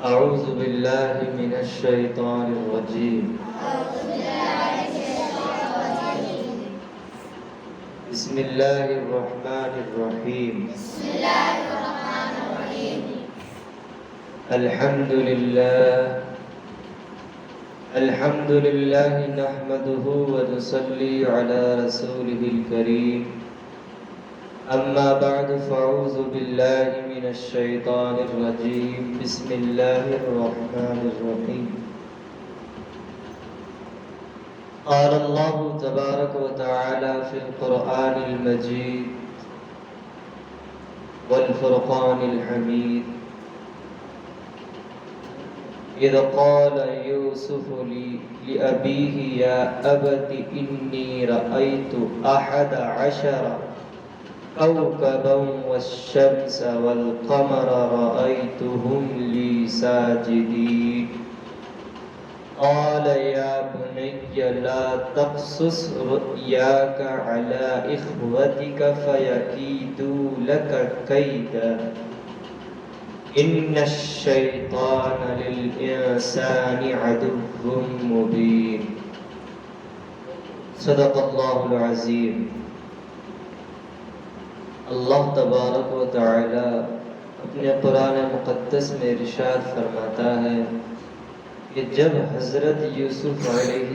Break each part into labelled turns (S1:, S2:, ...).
S1: أعوذ بالله من الشيطان الرجيم. بسم الله الرحمن الرحيم. الحمد لله نحمده ونصلي على رسوله الكريم. أما بعد فأعوذ بالله من الشيطان الرجيم. بسم الله الرحمن الرحيم. قال الله تبارك وتعالى في القرآن المجيد والفرقان الحميد: إذ قال يوسف لأبيه يا أبت إني رأيت 11 كوكبا والشمس والقمر رأيتهم لي ساجدين. قال يا بني لا تقصص رؤياك على إخوتك فيكيدوا لك كيدا إن الشيطان للإنسان عدو مبين. صدق اللہ العظیم. اللہ تبارک و تعالی اپنے قرآن مقدس میں ارشاد فرماتا ہے کہ جب حضرت یوسف علیہ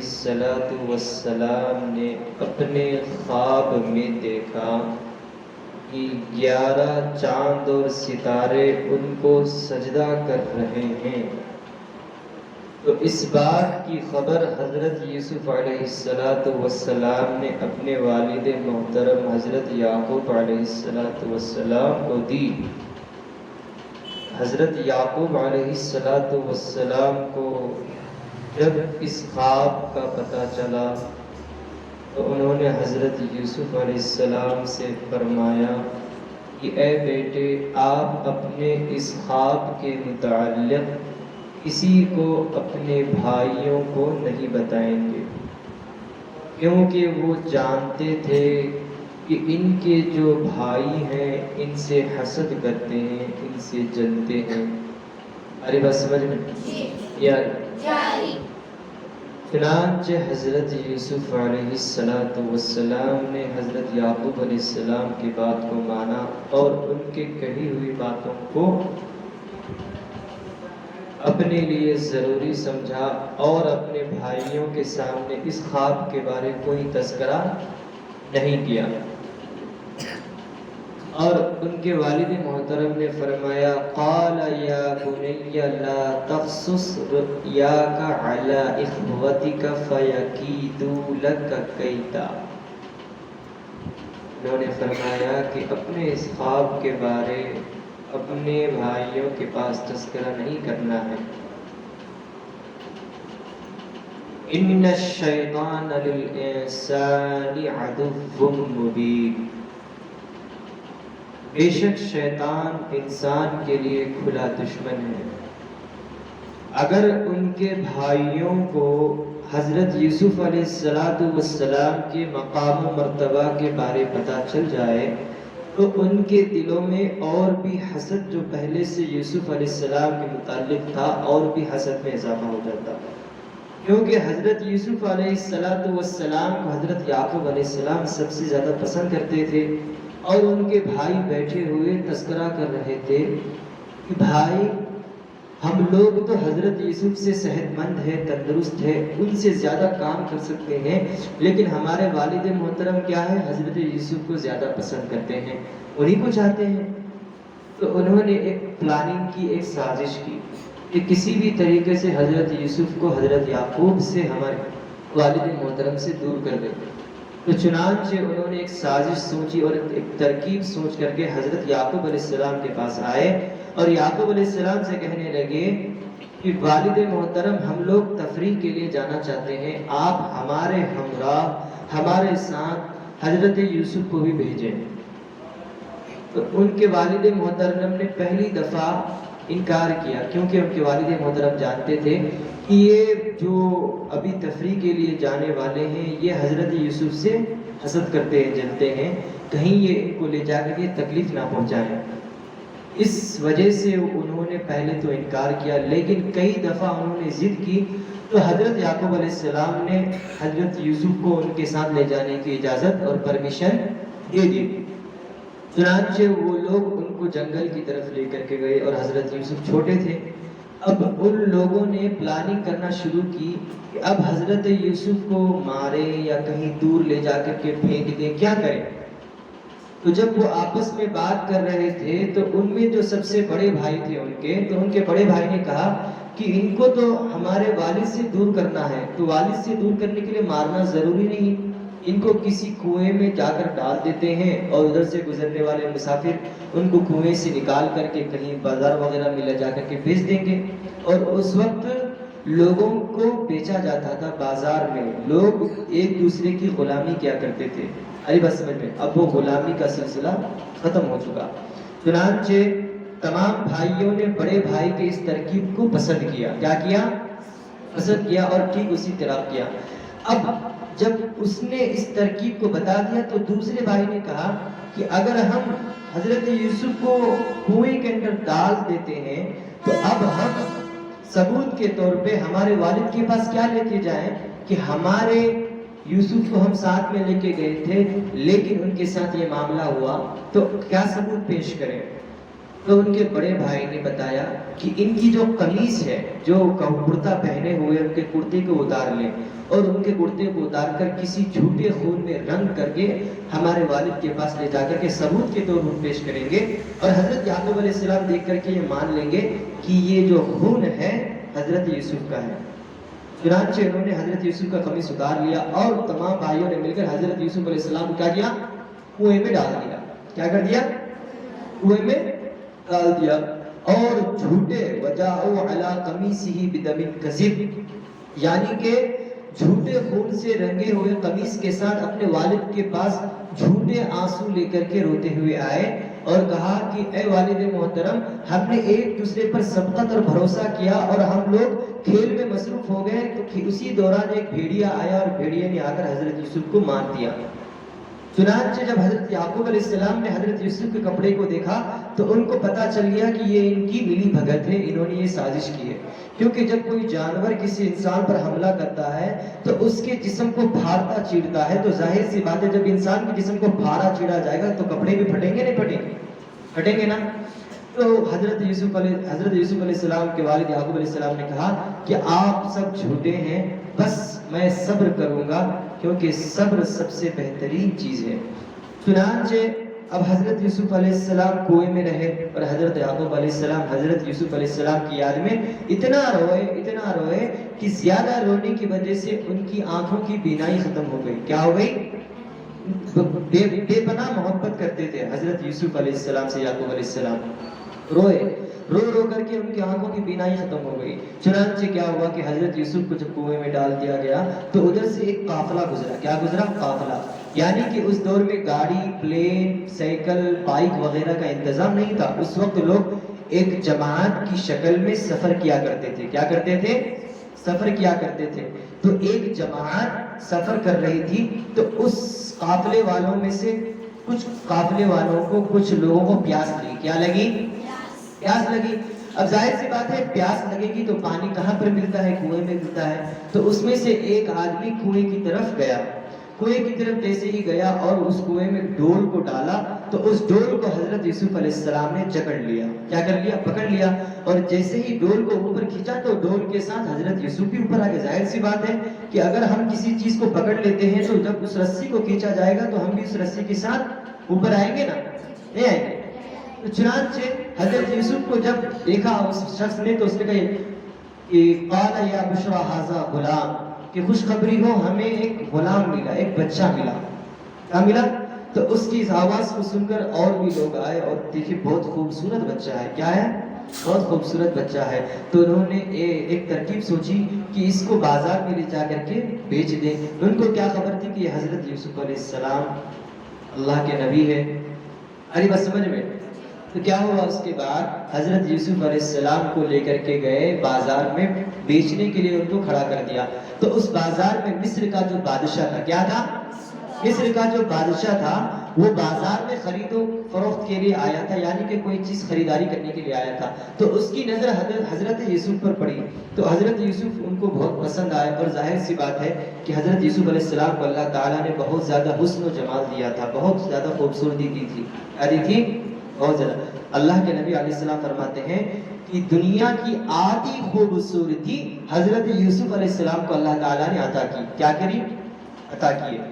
S1: السلام نے اپنے خواب میں دیکھا کہ 11 چاند اور ستارے ان کو سجدہ کر رہے ہیں، تو اس بات کی خبر حضرت یوسف علیہ السلام نے اپنے والد محترم حضرت یعقوب علیہ السلام کو دی. حضرت یعقوب علیہ السلام کو جب اس خواب کا پتہ چلا تو انہوں نے حضرت یوسف علیہ السلام سے فرمایا کہ اے بیٹے، آپ اپنے اس خواب کے متعلق کسی کو اپنے بھائیوں کو نہیں بتائیں گے، کیونکہ وہ جانتے تھے کہ ان کے جو بھائی ہیں ان سے حسد کرتے ہیں، ان سے جلتے ہیں. ارے بس سمجھ میں یا چنانچہ حضرت یوسف علیہ السلام نے حضرت یعقوب علیہ السلام کی بات کو مانا اور ان کے کہی ہوئی باتوں کو اپنے لیے ضروری سمجھا اور اپنے بھائیوں کے سامنے اس خواب کے بارے کوئی تذکرہ نہیں کیا. اور ان کے والد محترم نے فرمایا قال یا بنی لا تقصص رؤیاک علی اخوتک فیکیدوا لک کیدا. انہوں نے فرمایا کہ اپنے اس خواب کے بارے اپنے بھائیوں کے پاس تذکرہ نہیں کرنا ہے. ان الشیطان للانسان عدو مبین. بے شک شیطان انسان کے لیے کھلا دشمن ہے. اگر ان کے بھائیوں کو حضرت یوسف علیہ السلام کے مقام و مرتبہ کے بارے پتہ چل جائے تو ان کے دلوں میں اور بھی حسد جو پہلے سے یوسف علیہ السلام کے متعلق تھا اور بھی حسد میں اضافہ ہو جاتا، کیونکہ حضرت یوسف علیہ السلام کو حضرت یعقوب علیہ السلام سب سے زیادہ پسند کرتے تھے. اور ان کے بھائی بیٹھے ہوئے تذکرہ کر رہے تھے کہ بھائی ہم لوگ تو حضرت یوسف سے صحت مند ہے، تندرست ہے، ان سے زیادہ کام کر سکتے ہیں، لیکن ہمارے والد محترم کیا ہے، حضرت یوسف کو زیادہ پسند کرتے ہیں، انہی کو چاہتے ہیں. تو انہوں نے ایک پلاننگ کی، ایک سازش کی کہ کسی بھی طریقے سے حضرت یوسف کو حضرت یعقوب سے، ہمارے والد محترم سے دور کر دیں. تو چنانچہ انہوں نے ایک سازش سوچی اور ایک ترکیب سوچ کر کے حضرت یعقوب علیہ السلام کے پاس آئے اور یعقوب علیہ السلام سے کہنے لگے کہ والد محترم ہم لوگ تفریح کے لیے جانا چاہتے ہیں، آپ ہمارے ہمراہ ہمارے ساتھ حضرت یوسف کو بھی بھیجیں. تو ان کے والد محترم نے پہلی دفعہ انکار کیا، کیونکہ ان کے والد محترم جانتے تھے کہ یہ جو ابھی تفریح کے لیے جانے والے ہیں یہ حضرت یوسف سے حسد کرتے ہیں، جلتے ہیں، کہیں یہ ان کو لے جا کر کے تکلیف نہ پہنچائیں. اس وجہ سے انہوں نے پہلے تو انکار کیا، لیکن کئی دفعہ انہوں نے ضد کی تو حضرت یعقوب علیہ السلام نے حضرت یوسف کو ان کے ساتھ لے جانے کی اجازت اور پرمیشن دے دی۔ چنانچہ وہ لوگ ان کو جنگل کی طرف لے کر کے گئے، اور حضرت یوسف چھوٹے تھے۔ اب ان لوگوں نے پلاننگ کرنا شروع کی کہ اب حضرت یوسف کو مارے یا کہیں دور لے جا کر کے پھینک دیں، کیا کریں؟ تو جب وہ آپس میں بات کر رہے تھے تو ان میں جو سب سے بڑے بھائی تھے ان کے بڑے بھائی نے کہا کہ ان کو تو ہمارے والد سے دور کرنا ہے، تو والد سے دور کرنے کے لیے مارنا ضروری نہیں، ان کو کسی کنویں میں جا کر ڈال دیتے ہیں، اور ادھر سے گزرنے والے مسافر ان کو کنویں سے نکال کر کے کہیں بازار وغیرہ میں لے جا کر کے بیچ دیں گے۔ اور اس وقت لوگوں کو بیچا جاتا تھا بازار میں، لوگ ایک دوسرے کی غلامی کیا کرتے تھے۔ ارے بس سمجھ میں، اب وہ غلامی کا سلسلہ ختم ہو چکا۔ چنانچہ تمام بھائیوں نے بڑے بھائی کے اس ترکیب کو پسند کیا۔ کیا کیا؟ پسند کیا، اور ٹھیک اسی طرح کیا۔ اب جب اس نے اس ترکیب کو بتا دیا تو دوسرے بھائی نے کہا کہ اگر ہم حضرت یوسف کو کنویں کے اندر ڈال دیتے ہیں تو اب ہم ثبوت کے طور پہ ہمارے والد کے پاس کیا لے کے جائیں کہ ہمارے یوسف کو ہم ساتھ میں لے کے گئے تھے لیکن ان کے ساتھ یہ معاملہ ہوا، تو کیا ثبوت پیش کریں؟ تو ان کے بڑے بھائی نے بتایا کہ ان کی جو قمیص ہے، جو کرتا پہنے ہوئے، ان کے کرتے کو اتار لیں، اور ان کے کرتے کو اتار کر کسی جھوٹے خون میں رنگ کر کے ہمارے والد کے پاس لے جا کر کے ثبوت کے طور پر پیش کریں گے، اور حضرت یعقوب علیہ السلام دیکھ کر کے یہ مان لیں گے کہ یہ جو خون ہے حضرت یوسف کا ہے۔ چنانچہ انہوں نے حضرت یوسف کا قمیص اتار لیا، اور تمام بھائیوں نے مل کر حضرت یوسف علیہ السلام کیا کیا؟ کنویں میں ڈال دیا۔ کیا کر دیا؟ کنویں میں ڈال دیا، اور جھوٹے وجاءوا علی قمیصہ بدم کذب، یعنی کہ جھوٹے خون سے رنگے ہوئے قمیص کے ساتھ اپنے والد کے پاس جھوٹے آنسو لے کر کے روتے ہوئے آئے اور کہا کہ اے والد محترم، ہم نے ایک دوسرے پر سبقت اور بھروسہ کیا اور ہم لوگ کھیل میں مصروف ہو گئے، تو اسی دوران ایک بھیڑیا آیا اور بھیڑیا نے آ کر حضرت یوسف کو مار دیا۔ چنانچہ جب حضرت یعقوب علیہ السلام نے حضرت یوسف کے کپڑے کو دیکھا تو ان کو پتا چل گیا کہ یہ ان کی ملی بھگت ہے، انہوں نے یہ سازش کی ہے، کیونکہ جب کوئی جانور کسی انسان پر حملہ کرتا ہے تو اس کے جسم کو پھاڑتا چیرتا ہے، تو ظاہر سی بات ہے جب انسان کے جسم کو پھاڑا چیرا جائے گا تو کپڑے بھی پھٹیں گے نہیں پھٹیں گے؟ پھٹیں گے نا۔ تو حضرت یوسف علیہ السلام کے والد یعقوب علیہ السلام نے کہا کہ آپ سب جھوٹے ہیں، بس میں صبر کروں گا کیونکہ صبر سب سے بہترین چیز ہے۔ چنانچہ اب حضرت یوسف علیہ السلام کنویں میں رہے، اور حضرت یعقوب علیہ السلام حضرت یوسف علیہ السلام کی یاد میں اتنا روئے کہ زیادہ رونے کی وجہ سے ان کی آنکھوں کی بینائی ختم ہو گئی۔ کیا ہو گئی؟ بے پناہ محبت کرتے تھے حضرت یوسف علیہ السلام سے یعقوب علیہ السلام، رو کر کے ان کی آنکھوں کی بینائی ختم ہو گئی۔ چنانچہ کیا ہوا کہ حضرت یوسف کو جب کنویں میں ڈال دیا گیا تو ادھر سے ایک قافلہ گزرا۔ کیا گزرا؟ قافلہ، یعنی کہ اس دور میں گاڑی، پلین، سائیکل، بائک وغیرہ کا انتظام نہیں تھا۔ اس وقت لوگ ایک جماعت کی شکل میں سفر کیا کرتے تھے۔ کیا کرتے تھے؟ سفر کیا کرتے تھے۔ تو ایک جماعت سفر کر رہی تھی، تو اس قافلے والوں میں سے کچھ قافلے والوں کو، کچھ لوگوں کو پیاس لگی۔ کیا لگی؟ پیاس لگی۔ اب ظاہر سی بات ہے پیاس لگے گی تو پانی کہاں پر ملتا ہے؟ کنویں میں ملتا ہے۔ تو اس میں سے ایک آدمی کنویں کی طرف گیا، کنویں کی طرف جیسے ہی گیا اور اس کنویں میں ڈول کو ڈالا تو اس ڈول کو حضرت یوسف علیہ السلام نے جکڑ لیا۔ کیا کر لیا؟ پکڑ لیا، اور جیسے ہی ڈول کو اوپر کھینچا تو ڈول کے ساتھ حضرت یوسف بھی اوپر آ گئے۔ ظاہر سی بات ہے کہ اگر ہم کسی چیز کو پکڑ لیتے ہیں تو جب اس رسی کو کھینچا جائے گا تو ہم بھی اس رسی کے ساتھ اوپر آئیں گے نا؟ نہیں آئیں گے۔ تو چنانچہ حضرت یوسف کو جب دیکھا اس شخص نے تو اس نے کہا کہ قال یا بشرا ھذا غلام، کہ خوشخبری ہو ہمیں ایک غلام ملا، ایک بچہ ملا۔ کیا ملا؟ تو اس کی اس آواز کو سن کر اور بھی لوگ آئے اور دیکھے بہت خوبصورت بچہ ہے۔ کیا ہے؟ بہت خوبصورت بچہ ہے۔ تو انہوں نے ایک ترکیب سوچی کہ اس کو بازار میں لے جا کر کے بیچ دیں۔ ان کو کیا خبر تھی کہ حضرت یوسف علیہ السلام اللہ کے نبی ہے؟ ارے بس سمجھ میں۔ تو کیا ہوا؟ اس کے بعد حضرت یوسف علیہ السلام کو لے کر کے گئے بازار میں بیچنے کے لیے، ان کو کھڑا کر دیا۔ تو اس بازار میں مصر کا جو بادشاہ تھا، کیا تھا؟ مصر کا جو بادشاہ تھا وہ بازار میں خرید و فروخت کے لیے آیا تھا، یعنی کہ کوئی چیز خریداری کرنے کے لیے آیا تھا، تو اس کی نظر حضرت یوسف پر پڑی، تو حضرت یوسف ان کو بہت پسند آئے، اور ظاہر سی بات ہے کہ حضرت یوسف علیہ السلام کو اللہ تعالیٰ نے بہت زیادہ حسن و جمال دیا تھا، بہت زیادہ خوبصورتی دی تھی، دی تھی بہت زیادہ۔ اللہ کے نبی علیہ السلام فرماتے ہیں کہ دنیا کی آدھی خوبصورتی حضرت یوسف علیہ السلام کو اللہ تعالیٰ نے عطا کی، کیا کری؟ عطا کی ہے۔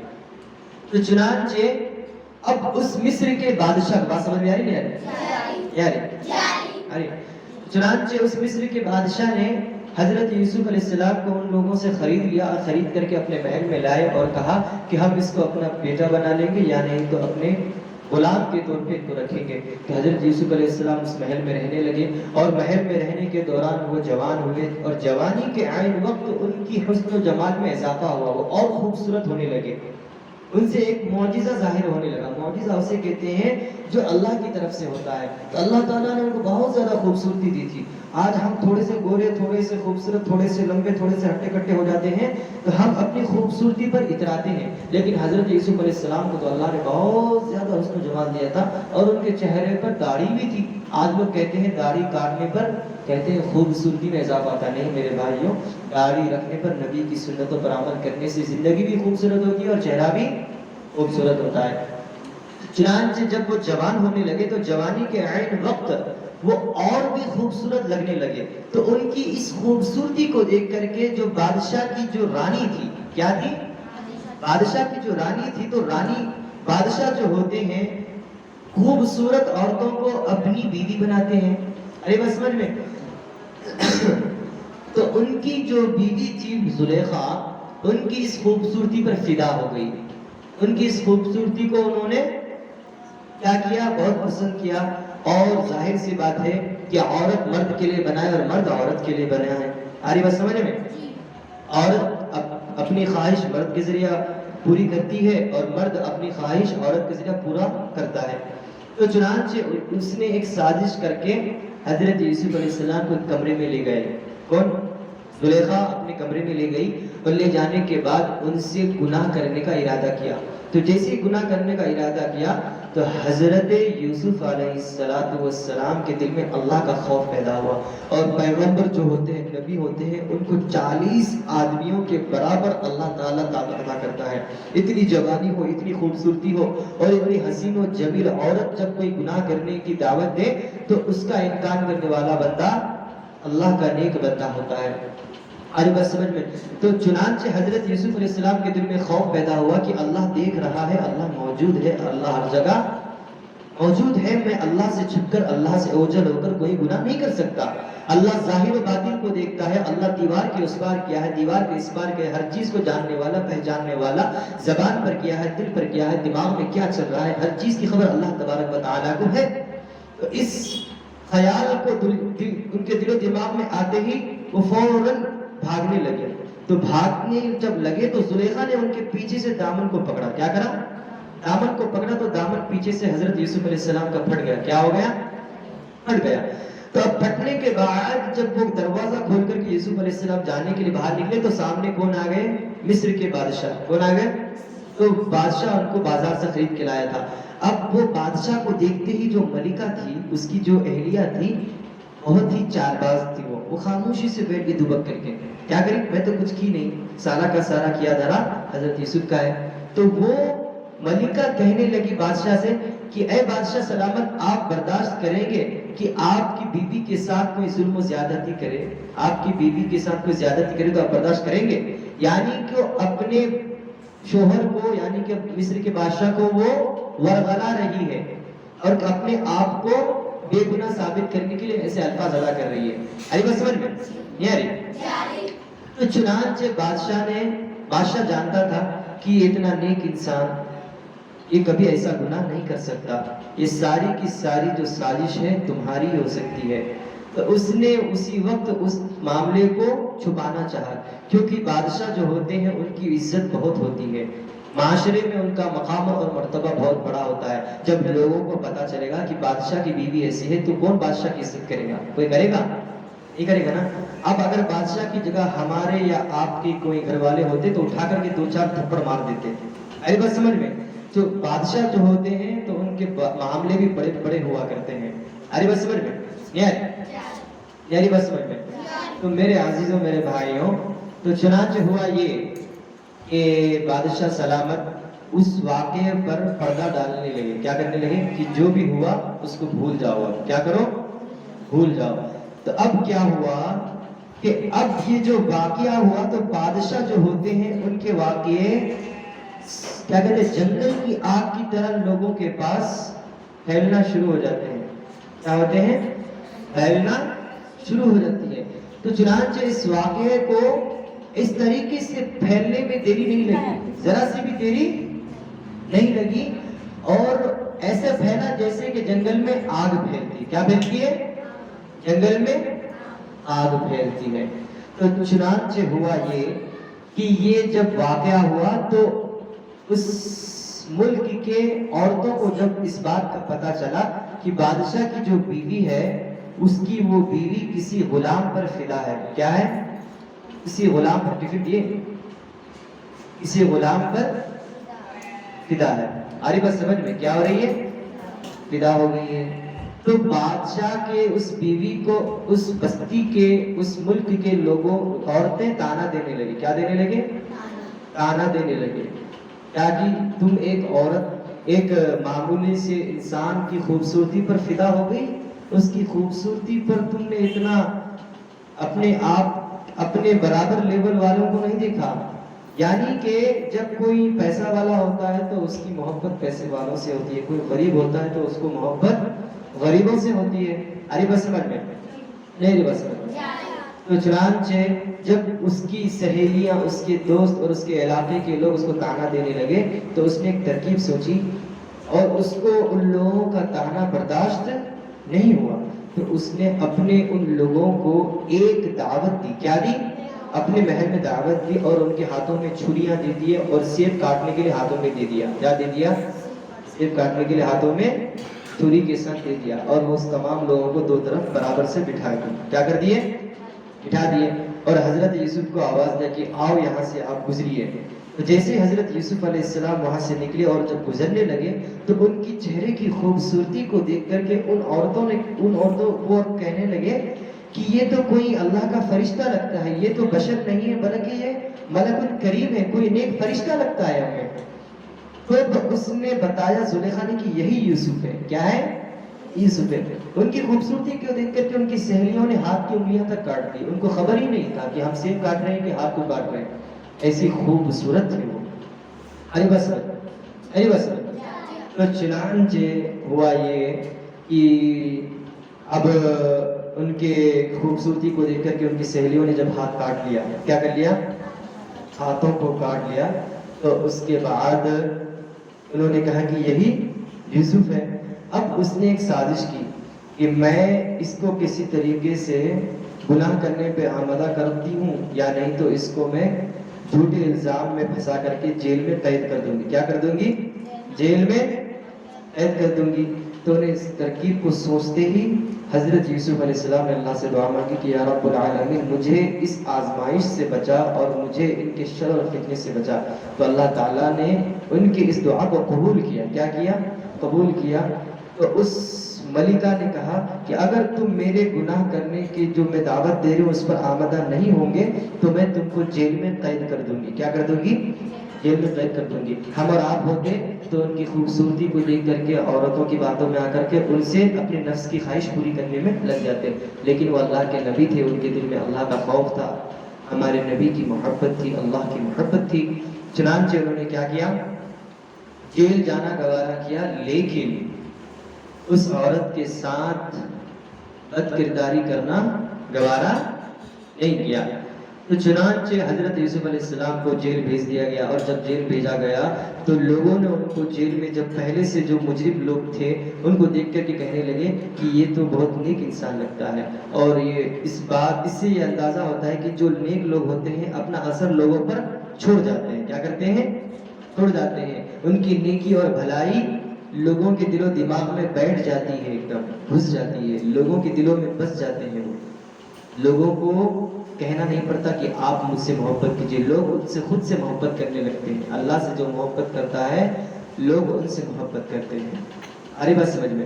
S1: تو چنانچہ اب اس مصر کے بادشاہ، بات سمجھ میں آ رہی نہیں آ رہی؟ چنانچہ اس مصر کے بادشاہ نے حضرت یوسف علیہ السلام کو ان لوگوں سے خرید لیا، اور خرید کر کے اپنے محل میں لائے اور کہا کہ ہم اس کو اپنا بیٹا بنا لیں گے، یا نہیں تو اپنے غلام کے طور پہ ان کو رکھیں گے۔ تو حضرت یوسف علیہ السلام اس محل میں رہنے لگے، اور محل میں رہنے کے دوران وہ جوان ہوئے، اور جوانی کے عین وقت ان کی حسن و جمال میں اضافہ ہوا، وہ اور خوبصورت ہونے لگے، ان سے ایک معجزہ ظاہر ہونے لگا۔ معجزہ اسے کہتے ہیں جو اللہ کی طرف سے ہوتا ہے، تو اللہ تعالیٰ نے ان کو بہت زیادہ خوبصورتی دی تھی۔ آج ہم تھوڑے سے گورے، تھوڑے سے خوبصورت، تھوڑے سے لمبے، تھوڑے سے ہٹے کٹے ہو جاتے ہیں، تو ہم اپنی خوبصورتی پر اتراتے ہیں، لیکن حضرت یوسف علیہ السلام کو تو اللہ نے بہت زیادہ حسن و جمال دیا تھا، اور ان کے چہرے پر داڑھی بھی تھی۔ آج لوگ کہتے ہیں داڑھی کاٹنے پر کہتے ہیں خوبصورتی میں اضافہ ہوتا، نہیں میرے بھائیوں، داڑھی رکھنے پر، نبی کی سنتوں پر عمل کرنے سے زندگی بھی خوبصورت ہوتی ہے اور چہرہ بھی خوبصورت ہوتا ہے۔ چنانچہ جب وہ جوان ہونے لگے تو جوانی کے عین وقت وہ اور بھی خوبصورت لگنے لگے، تو ان کی اس خوبصورتی کو دیکھ کر کے جو بادشاہ کی جو رانی تھی، کیا تھی؟ بادشاہ کی جو رانی تھی، تو رانی بادشاہ جو ہوتے ہیں خوبصورت عورتوں کو اپنی بیوی بناتے ہیں، ارے بس سمجھ میں؟ تو ان کی جو بیوی تھی زلیخا، ان کی اس خوبصورتی پر فدا ہو گئی، ان کی اس خوبصورتی کو انہوں نے کیا کیا؟ بہت پسند کیا۔ اور ظاہر سی بات ہے کہ عورت مرد کے لیے بنا ہے اور مرد عورت کے لیے بنا ہے، آ رہی بات سمجھ میں؟ عورت اپنی خواہش مرد کے ذریعہ پوری کرتی ہے، اور مرد اپنی خواہش عورت کے ذریعہ پورا کرتا ہے۔ تو چنانچہ اس نے ایک سازش کر کے حضرت یوسف علیہ السلام کو ایک کمرے میں لے گئے، کون؟ زلیخا اپنے کمرے میں لے گئی، اور لے جانے کے بعد ان سے گناہ کرنے کا ارادہ کیا۔ تو جیسے گناہ کرنے کا ارادہ کیا تو حضرت یوسف علیہ السلام کے دل میں اللہ کا خوف پیدا ہوا، اور پیغمبر جو ہوتے ہیں، نبی ہوتے ہیں، ان کو 40 آدمیوں کے برابر اللہ تعالیٰ طاقت عطا کرتا ہے۔ اتنی جوانی ہو، اتنی خوبصورتی ہو، اور اتنی حسین و جمیل عورت جب کوئی گناہ کرنے کی دعوت دے تو اس کا انکار کرنے والا بندہ اللہ کا نیک بندہ ہوتا ہے، آج بات سمجھ میں؟ تو چنانچہ حضرت یوسف علیہ السلام کے دل میں خوف پیدا ہوا کہ اللہ دیکھ رہا ہے، اللہ موجود ہے، اللہ ہر جگہ موجود ہے، میں اللہ سے چھپ کر، اللہ سے اوجھل ہو کر کوئی گناہ نہیں کر سکتا۔ اللہ ظاہر و باطن کو دیکھتا ہے، اللہ دیوار کے اس پار کیا ہے، دیوار کے اس پار کیا ہے، ہر چیز کو جاننے والا، پہچاننے والا، زبان پر کیا ہے، دل پر کیا ہے، دماغ میں کیا چل رہا ہے، ہر چیز کی خبر اللہ تبارک و تعالیٰ کو ہے۔ تو اس خیال کو ان کے دل و دماغ میں آتے ہی وہ فوراً بھاگنے لگے۔ تو بھاگنے جب لگے تو زلیخا نے ان کے پیچھے سے دامن کو پکڑا، کیا کرا؟ دامن کو پکڑا، تو دامن پیچھے سے حضرت یوسف علیہ السلام کا پھٹ گیا، کیا ہو گیا؟ پھٹ گیا۔ تو اب پھٹنے کے بعد جب وہ دروازہ کھول کر کے یوسف علیہ السلام جانے کے لیے باہر نکلے تو سامنے کون آ گئے؟ مصر کے بادشاہ، کون آ گئے؟ تو بادشاہ ان کو بازار سے خرید کے لایا تھا۔ اب وہ بادشاہ کو دیکھتے ہی جو ملکہ تھی، اس کی جو اہلیہ تھی، بہت ہی چال باز تھی، وہ خاموشی سے بیٹھ کے دبک کر کے کیا کری؟ میں تو کچھ کی نہیں، سارا کا سارا کیا دھرا حضرت یوسف کا ہے۔ تو وہ ملکہ کہنے لگی بادشاہ سے کہ اے بادشاہ سلامت، آپ برداشت کریں گے کہ آپ کی بیوی کے ساتھ کوئی ظلم و زیادتی کرے؟ آپ کی بیوی کے ساتھ کوئی زیادتی کرے تو آپ برداشت کریں گے؟ یعنی کہ اپنے شوہر کو، یعنی کہ مصر کے بادشاہ کو وہ ورغلا رہی ہے، اور اپنے آپ کو بے گناہ ثابت کرنے کے لیے ایسے الفاظ ادا کر رہی ہے۔ ارے بس سمجھ میں نہیں آ رہی؟ تو چنانچہ بادشاہ جانتا تھا کہ یہ اتنا نیک انسان یہ کبھی ایسا گناہ نہیں کر سکتا، یہ ساری کی ساری جو سازش ہے تمہاری ہو سکتی ہے۔ تو اس نے اسی وقت اس معاملے کو چھپانا چاہا، کیونکہ بادشاہ جو ہوتے ہیں ان کی عزت بہت ہوتی ہے، معاشرے میں ان کا مقام اور مرتبہ بہت بڑا ہوتا ہے۔ جب لوگوں کو پتا چلے گا کہ بادشاہ کی بیوی ایسی ہے تو کون بادشاہ کی عزت کرے گا؟ کوئی کرے گا؟ نہیں کرے گا نا۔ اب اگر بادشاہ کی جگہ ہمارے یا آپ کے کوئی گھر والے ہوتے تو اٹھا کر کے 2-4 تھپڑ مار دیتے، ارے بس سمجھ میں؟ جو بادشاہ جو ہوتے ہیں تو ان کے معاملے بھی بڑے بڑے ہوا کرتے ہیں. ارے بس سمجھ میں یاری بس سمجھ میں. تو میرے عزیزوں میرے بھائیوں، تو چنانچہ ہوا یہ کہ بادشاہ سلامت اس واقعے پر پردہ ڈالنے لگے. کیا کرنے لگے کہ جو بھی ہوا اس کو بھول جاؤ. اب کیا کرو؟ بھول جاؤ. تو اب کیا ہوا کہ اب یہ جو واقعہ ہوا تو بادشاہ جو ہوتے ہیں ان کے واقعے کیا کہتے ہیں جنگل کی آگ کی طرح لوگوں کے پاس پھیلنا شروع ہو جاتے ہیں. کیا ہوتے ہیں؟ پھیلنا شروع ہو جاتی ہے. تو چنانچہ اس واقعے کو اس طریقے سے پھیلنے میں دیری نہیں لگی، ذرا سی بھی دیری نہیں لگی، اور ایسا پھیلا جیسے کہ جنگل میں آگ پھیلتی. کیا پھیلتی ہے؟ جنگل میں آگ پھیلتی ہے. تو چنانچہ ہوا یہ کہ یہ جب واقعہ ہوا تو اس ملک کے عورتوں کو جب اس بات کا پتہ چلا کہ بادشاہ کی جو بیوی ہے اس کی وہ بیوی کسی غلام پر فدا ہے. کیا ہے؟ کسی غلام پر ٹکٹ دیے، کسی غلام پر فدا ہے. آری بات سمجھ میں کیا ہو رہی ہے؟ فدا ہو گئی ہے. تو بادشاہ کے اس بیوی کو اس بستی کے اس ملک کے لوگوں عورتیں تانا دینے لگی. کیا دینے لگے؟ تانا دینے لگے. کیا جی تم ایک عورت ایک معمولی سے انسان کی خوبصورتی پر فدا ہو گئی، اس کی خوبصورتی پر تم نے اتنا اپنے آپ اپنے برابر لیول والوں کو نہیں دیکھا. یعنی کہ جب کوئی پیسہ والا ہوتا ہے تو اس کی محبت پیسے والوں سے ہوتی ہے، کوئی غریب ہوتا ہے تو اس کو محبت غریبوں سے ہوتی ہے. ارے بس سمجھ میں نہیں بس سمجھ میں. تو چنانچہ جب اس کی سہیلیاں اس کے دوست اور اس کے علاقے کے لوگ اس کو تانا دینے لگے تو اس نے ایک ترکیب سوچی اور اس کو ان لوگوں کا تانا برداشت نہیں ہوا. تو اس نے اپنے ان لوگوں کو ایک دعوت دی. کیا دی؟ اپنے محل میں دعوت دی اور ان کے ہاتھوں میں چھریاں دے دی اور سیب کاٹنے کے لیے ہاتھوں میں دے دیا. کیا دے دیا؟ سیب کاٹنے کے لیے ہاتھوں میں چھری کے ساتھ دے دیا اور وہ تمام لوگوں کو دو طرف برابر سے بٹھا دی. کیا کر دیے؟ بٹھا دیے. اور حضرت یوسف کو آواز دیا کہ آؤ یہاں سے آپ گزریے. تو جیسے حضرت یوسف علیہ السلام وہاں سے نکلے اور جب گزرنے لگے تو ان کی چہرے کی خوبصورتی کو دیکھ کر کے ان عورتوں کو کہنے لگے کہ یہ تو کوئی اللہ کا فرشتہ لگتا ہے، یہ تو بشر نہیں ہے بلکہ یہ ملک الکریم ہے، کوئی نیک فرشتہ لگتا ہے ہمیں. تو اس نے بتایا زلیخا نے کہ یہی یوسف ہے. کیا ہے؟ یوسف ہے. ان کی خوبصورتی کو دیکھ کر کے ان کی سہیلیوں نے ہاتھ کی انگلیاں تک کاٹ دی. ان کو خبر ہی نہیں تھا کہ ہم سیب کاٹ رہے ہیں کہ ہاتھ کو کاٹ رہے ہیں. ایسی خوبصورت تھے وہ. ارے بس تو چنانچہ ہوا یہ کہ اب ان کے خوبصورتی کو دیکھ کر کے ان کی سہیلیوں نے جب ہاتھ کاٹ لیا. کیا کر لیا؟ ہاتھوں کو کاٹ لیا. تو اس کے بعد انہوں نے کہا کہ یہی یوسف ہے. اب اس نے ایک سازش کی کہ میں اس کو کسی طریقے سے گناہ کرنے پہ آمادہ کرتی ہوں یا نہیں تو اس کو میں جھوٹے الزام میں پھنسا کر کے جیل میں قید کر دوں گی. کیا کر دوں گی؟ جیل میں قید کر دوں گی. تو انہیں اس ترکیب کو سوچتے ہی حضرت یوسف علیہ السلام نے اللہ سے دعا مانگی کہ یا رب العالمین مجھے اس آزمائش سے بچا اور مجھے ان کے شر اور فتنے سے بچا. تو اللہ تعالیٰ نے ان کی اس دعا کو قبول کیا. کیا کیا؟ قبول کیا. تو اس ملکہ نے کہا کہ اگر تم میرے گناہ کرنے کی جو میں دعوت دے رہی ہوں اس پر آمدہ نہیں ہوں گے تو میں تم کو جیل میں قید کر دوں گی. کیا کر دوں گی؟ جیل میں قید کر دوں گی. ہم اور آپ ہوتے تو ان کی خوبصورتی کو دیکھ کر کے عورتوں کی باتوں میں آ کر کے ان سے اپنے نفس کی خواہش پوری کرنے میں لگ جاتے. لیکن وہ اللہ کے نبی تھے، ان کے دل میں اللہ کا خوف تھا، ہمارے نبی کی محبت تھی، اللہ کی محبت تھی. چنانچہ انہوں نے کیا کیا؟ جیل جانا گوارا کیا، لیکن اس عورت کے ساتھ بد کرداری کرنا گوارا نہیں کیا. تو چنانچہ حضرت یوسف علیہ السلام کو جیل بھیج دیا گیا. اور جب جیل بھیجا گیا تو لوگوں نے ان کو جیل میں جب پہلے سے جو مجرم لوگ تھے ان کو دیکھ کر کے کہنے لگے کہ یہ تو بہت نیک انسان لگتا ہے. اور یہ اس سے یہ اندازہ ہوتا ہے کہ جو نیک لوگ ہوتے ہیں اپنا اثر لوگوں پر چھوڑ جاتے ہیں. کیا کرتے ہیں؟ چھوڑ جاتے ہیں. ان کی نیکی اور بھلائی لوگوں کے دل و دماغ میں بیٹھ جاتی ہے، ایک دم گھس جاتی ہے، لوگوں کے دلوں میں بس جاتے ہیں. وہ لوگوں کو کہنا نہیں پڑتا کہ آپ مجھ سے محبت کیجیے، لوگ ان سے خود سے محبت کرنے لگتے ہیں. اللہ سے جو محبت کرتا ہے لوگ ان سے محبت کرتے ہیں. ارے بات سمجھ میں؟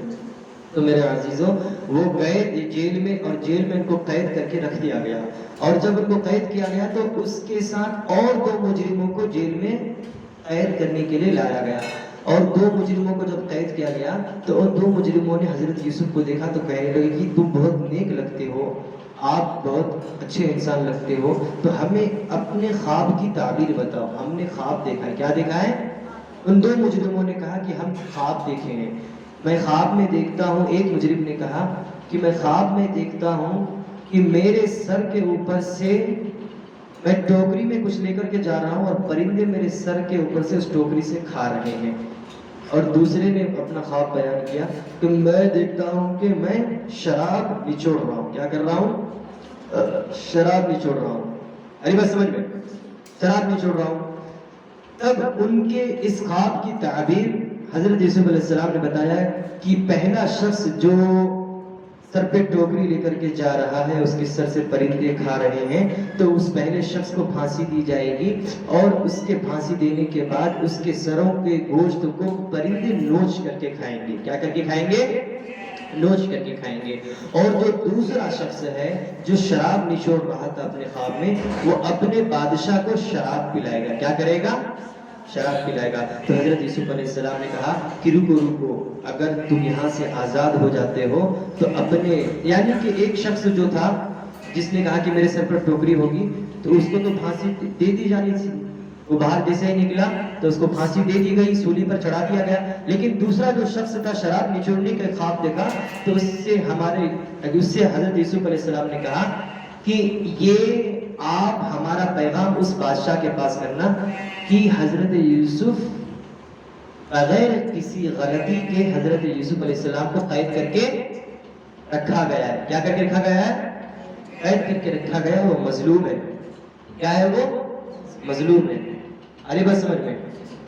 S1: تو میرے عزیزوں وہ گئے جیل میں اور جیل میں ان کو قید کر کے رکھ دیا گیا. اور جب ان کو قید کیا گیا تو اس کے ساتھ اور 2 مجرموں کو جیل میں قید کرنے کے لیے لایا گیا. اور 2 مجرموں کو جب قید کیا گیا تو ان 2 مجرموں نے حضرت یوسف کو دیکھا تو کہنے لگے کہ تم بہت نیک لگتے ہو, آپ بہت اچھے انسان لگتے ہو, تو ہمیں اپنے خواب کی تعبیر بتاؤ, ہم نے خواب دیکھا ہے. کیا دیکھا ہے؟ ان 2 مجرموں نے کہا کہ ہم خواب دیکھے ہیں. میں خواب میں دیکھتا ہوں, ایک مجرم نے کہا کہ میں خواب میں دیکھتا ہوں کہ میرے سر کے اوپر سے میں ٹوکری میں کچھ لے کر کے جا رہا ہوں اور پرندے میرے سر کے اوپر سے اس ٹوکری سے کھا رہے ہیں. اور دوسرے نے اپنا خواب بیان کیا کہ میں دیکھتا ہوں کہ میں شراب نچوڑ رہا ہوں. کیا کر رہا ہوں؟ شراب نچوڑ رہا ہوں. ارے بس سمجھ میں؟ شراب نچوڑ رہا ہوں. تب ان کے اس خواب کی تعبیر حضرت یوسف علیہ السلام نے بتایا کہ پہلا شخص جو سر پہ ٹوکری لے کر کے جا رہا ہے, اس کے سر سے پرندے کھا رہے ہیں, تو اس پہلے شخص کو پھانسی دی جائے گی اور اس کے پھانسی دینے کے بعد اس کے سروں کے گوشت کو پرندے نوچ کر کے کھائیں گے. کیا کر کے کھائیں گے؟ نوچ کر کے کھائیں گے. اور جو دوسرا شخص ہے جو شراب نچوڑ رہا تھا اپنے خواب میں, وہ اپنے بادشاہ کو شراب پلائے گا. کیا کرے گا؟ شراب پلائے گا. تو حضرت یوسف علیہ السلام نے کہا کہ رکو رکو, اگر تم یہاں سے آزاد ہو جاتے ہو تو اپنے, یعنی کہ ایک شخص جو تھا جس نے کہا کہ میرے سر پر ٹوکری ہوگی, تو اس کو تو پھانسی دے دی جانی تھی. وہ باہر جیسے ہی نکلا تو اس کو پھانسی دے دی گئی, سولی پر چڑھا دیا گیا. لیکن دوسرا جو شخص تھا شراب نچوڑنے کا خواب دیکھا, تو اس سے حضرت یوسف علیہ السلام نے کہا کہ یہ آپ ہمارا پیغام اس بادشاہ کے پاس کرنا کہ حضرت یوسف بغیر کسی غلطی کے حضرت یوسف علیہ السلام کو قید کر کے رکھا گیا ہے. کیا کر کے رکھا گیا ہے؟ قید کر کے رکھا گیا. وہ مظلوم ہے. کیا ہے؟ وہ مظلوم ہے. ارے بس سمجھ میں؟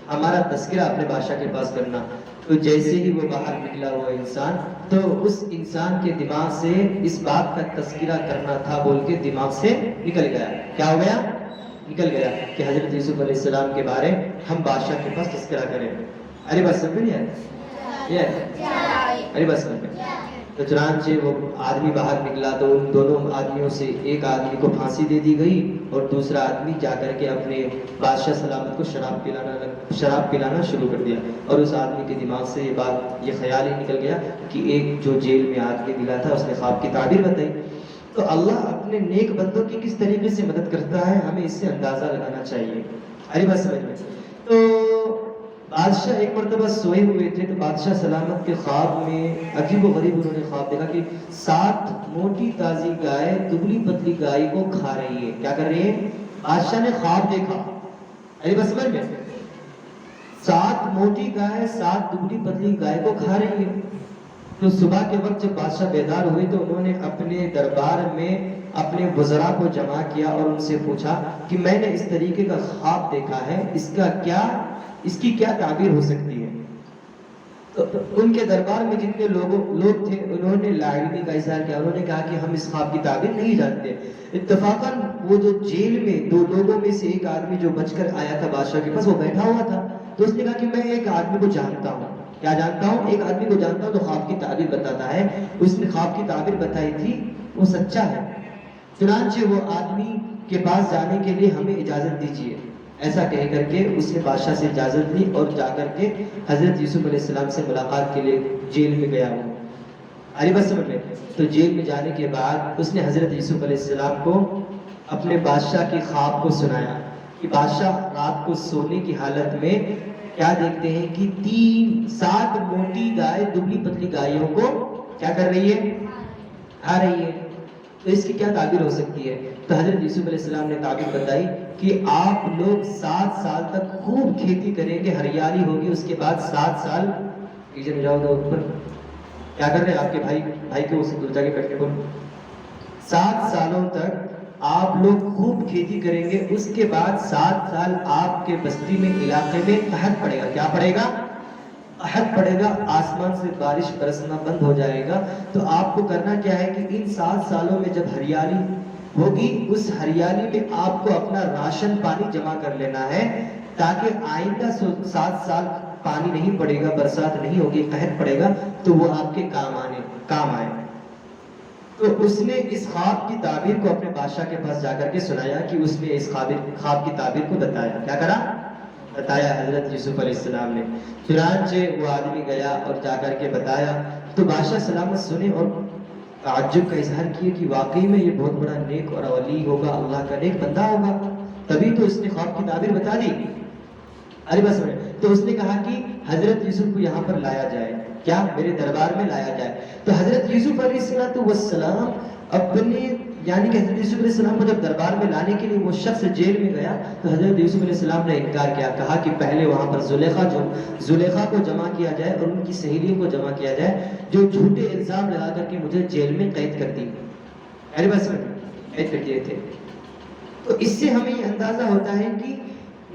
S1: ہمارا تذکرہ اپنے بادشاہ کے پاس کرنا. تو جیسے ہی وہ باہر نکلا ہوا انسان, تو اس انسان کے دماغ سے اس بات کا تذکرہ کرنا تھا بول کے دماغ سے نکل گیا. کیا ہو گیا؟ نکل گیا کہ حضرت یوسف علیہ السلام کے بارے ہم بادشاہ کے پاس تذکرہ کریں. ارے بس سمجھ میں نہیں آیا؟ ارے بس سمجھ میں؟ تو چنانچہ وہ آدمی باہر نکلا تو ان دونوں آدمیوں سے ایک آدمی کو پھانسی دے دی گئی اور دوسرا آدمی جا کر کے اپنے بادشاہ سلامت کو شراب پلانا شروع کر دیا. اور اس آدمی کے دماغ سے یہ خیال ہی نکل گیا کہ ایک جو جیل میں آدمی ملا تھا اس نے خواب کی تعبیر بتائی. تو اللہ اپنے نیک بندوں کی کس طریقے سے مدد کرتا ہے, ہمیں اس سے اندازہ لگانا چاہیے. ارے بات سمجھ میں؟ تو بادشاہ ایک مرتبہ سوئے ہوئے تھے, تو بادشاہ سلامت کے خواب میں عجیب و غریب انہوں نے خواب دیکھا کہ 7 موٹی تازی گائے دبلی پتلی گائے کو کھا رہی ہے. کیا کر رہی ہے؟ بادشاہ نے خواب دیکھا. ارے بس سمجھ میں؟ 7 موٹی گائے 7 دبلی پتلی گائے کو کھا رہی ہے. تو صبح کے وقت جب بادشاہ بیدار ہوئے تو انہوں نے اپنے دربار میں اپنے وزراء کو جمع کیا اور ان سے پوچھا کہ میں نے اس طریقے کا خواب دیکھا ہے, اس کی کیا تعبیر ہو سکتی ہے. تو ان کے دربار میں جتنے لوگ تھے انہوں نے لاعلمی کا اظہار کیا. انہوں نے کہا کہ ہم اس خواب کی تعبیر نہیں جانتے. اتفاقاً وہ جو جیل میں 2 لوگوں میں سے ایک آدمی جو بچ کر آیا تھا بادشاہ کے پاس, وہ بیٹھا ہوا تھا. تو اس نے کہا کہ میں ایک آدمی کو جانتا ہوں. کیا جانتا ہوں؟ ایک آدمی کو جانتا ہوں تو خواب کی تعبیر بتاتا ہے. اس نے خواب کی تعبیر بتائی تھی, وہ سچا ہے. چنانچہ وہ آدمی کے پاس جانے کے لیے ہمیں اجازت دیجیے, ایسا کہہ کر کے اس نے بادشاہ سے اجازت لی اور جا کر کے حضرت یوسف علیہ السلام سے ملاقات کے لیے جیل میں گیا ہوں. ارے بس سمجھ میں؟ تو جیل میں جانے کے بعد اس نے حضرت یوسف علیہ السلام کو اپنے بادشاہ کے خواب کو سنایا کہ بادشاہ رات کو سونے کی حالت میں کیا دیکھتے ہیں کہ 7 موٹی گائے دبلی پتلی گائیوں کو کیا کر رہی ہے؟ کھا رہی ہے. تو اس کی کیا تعبیر ہو سکتی ہے؟ تو حضرت یوسف علیہ السلام نے تعبیر بتائی کہ آپ لوگ 7 سال تک خوب کھیتی کریں گے, ہریالی ہوگی, اس کے بعد 7 سال پیچھے میں جاؤ اوپر کیا کر رہے ہیں آپ کے بھائی کو اسے دور جا کے بیٹھ کے بول. 7 سالوں تک آپ لوگ خوب کھیتی کریں گے, اس کے بعد 7 سال آپ کے بستی میں علاقے میں قحط پڑے گا. کیا پڑے گا؟ قحط پڑے گا, آسمان سے بارش برسنا بند ہو جائے گا. تو آپ کو کرنا کیا ہے کہ ان 7 سالوں میں جب ہریالی ہوگی, اس ہریالی میں آپ کو اپنا راشن پانی جمع کر لینا ہے تاکہ آئندہ 7 سال پانی نہیں پڑے گا، برسات نہیں ہوگی، قحط پڑے گا تو وہ آپ کے کام آئے۔ تو اس نے اس خواب کی تعبیر کو اپنے بادشاہ کے پاس جا کر کے سنایا کہ اس نے اس خواب کی تعبیر کو بتایا۔ کیا کرا؟ بتایا حضرت یوسف علیہ السلام نے۔ چنانچہ وہ آدمی گیا اور جا کر کے بتایا تو بادشاہ سلامت سنے اور تعجب کا اظہار کیا کہ واقعی میں یہ بہت بڑا نیک اور ولی ہوگا، اللہ کا نیک بندہ ہوگا، تبھی تو اس نے خواب کی تعبیر بتا دی۔ ارے بس تو اس نے کہا کہ حضرت یوسف کو یہاں پر لایا جائے، کیا میرے دربار میں لایا جائے۔ تو حضرت یوسف علیہ السلام اپنے یعنی کہ حضرت یوسف علیہ السلام کو جب دربار میں لانے کے لیے وہ شخص جیل میں گیا تو حضرت یوسف علیہ السلام نے انکار کیا، کہا کہ پہلے وہاں پر زلیخا کو جمع کیا جائے اور ان کی سہیلیوں کو جمع کیا جائے جو جھوٹے الزام لگا کر کے مجھے جیل میں قید کر دی، ارے بس قید کر دیے تھے۔ تو اس سے ہمیں یہ اندازہ ہوتا ہے کہ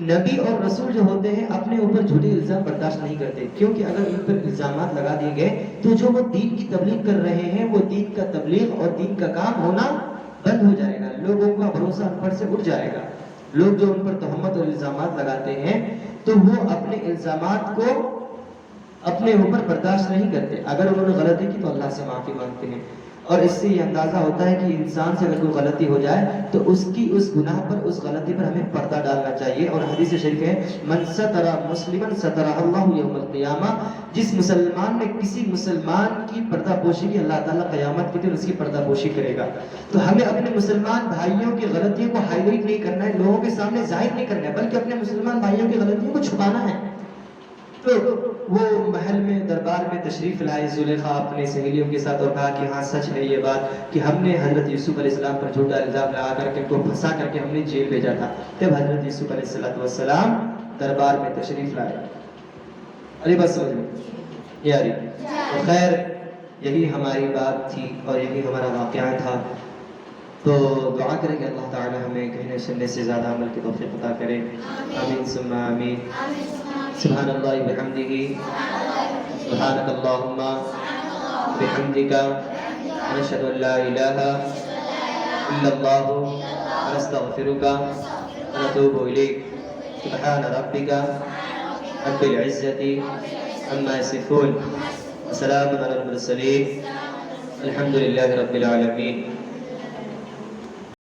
S1: نبی اور رسول جو ہوتے ہیں اپنے اوپر جھوٹے الزام برداشت نہیں کرتے، کیونکہ اگر ان پر الزامات لگا دیے گئے تو جو وہ دین کی تبلیغ کر رہے ہیں وہ دین کا تبلیغ اور دین کا کام ہونا بند ہو جائے گا، لوگوں کا بھروسہ ان پر سے اٹھ جائے گا۔ لوگ جو ان پر تہمت اور الزامات لگاتے ہیں تو وہ اپنے الزامات کو اپنے اوپر برداشت نہیں کرتے، اگر انہوں نے غلطی کی تو اللہ سے معافی مانگتے ہیں۔ اور اس سے یہ اندازہ ہوتا ہے کہ انسان سے اگر کوئی غلطی ہو جائے تو اس گناہ پر، اس غلطی پر ہمیں پردہ ڈالنا چاہیے۔ اور حدیث شریف ہے من ستر مسلما سترہ اللہ یوم القیامہ، جس مسلمان نے کسی مسلمان کی پردہ پوشی کی اللہ تعالیٰ قیامت کے دن اس کی پردہ پوشی کرے گا۔ تو ہمیں اپنے مسلمان بھائیوں کی غلطیوں کو ہائی لائٹ نہیں کرنا ہے، لوگوں کے سامنے ظاہر نہیں کرنا ہے، بلکہ اپنے مسلمان بھائیوں کی غلطیوں کو چھپانا ہے۔ تو وہ محل میں دربار میں تشریف لائے زلیخا اپنے سہیلیوں کے ساتھ اور کہا کہ ہاں سچ ہے یہ بات کہ ہم نے حضرت یوسف علیہ السلام پر جھوٹا الزام لگا کر کے کو پھنسا کر کے ہم نے جیل بھیجا تھا۔ تب حضرت یوسف علیہ السلام دربار میں تشریف لائے۔ ارے بس سمجھ میں یاری تو خیر یہی ہماری بات تھی اور یہی ہمارا واقعہ تھا۔ تو دعا کریں کہ اللہ تعالی ہمیں کہنے سننے سے زیادہ عمل کی توفیق عطا کرے، آمین ثم آمین۔ سبحان اللہ بحمدہ، سبحانک اللہم بحمدک، نشہد ان لا الہ الا اللہ ونستغفرک ونتوب الیک، سبحان ربک رب العزۃ عما یصفون، وسلام علی المرسلین، الحمد للہ رب العالمین۔